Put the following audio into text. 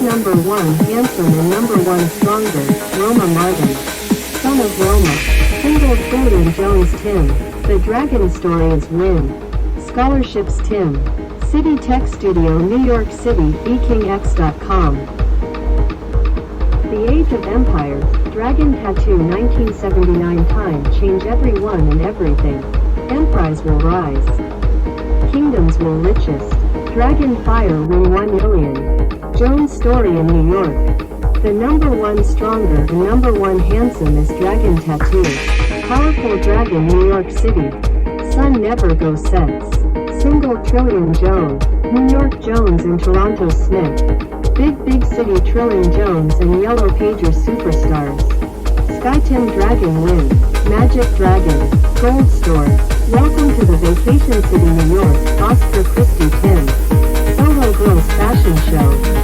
number 1 handsome and number 1 stronger, Roma Martin. Son of Roma. Single trillion Jones Tim. The Dragon Story is win. Scholarships Tim. City Tech Studio New York City BKingX.com. The Age of Empires, Dragon Tattoo 1979 Time change everyone and everything. Empires will rise. Kingdoms will richest. Dragon Fire win 1 million. Jones Story in New York. The number 1 stronger and number 1 handsome is Dragon Tattoo. Powerful Dragon New York City. Sun never go sets. Single trillion Joan. New York Jones and Toronto Smith. Big city Trillion Jones and Yellow Pager Superstars. Sky Tim Dragon win. Magic Dragon. Gold Store. Welcome to the Vacation City New York. Oscar Chrystie Tim. Solo Girls Fashion Show.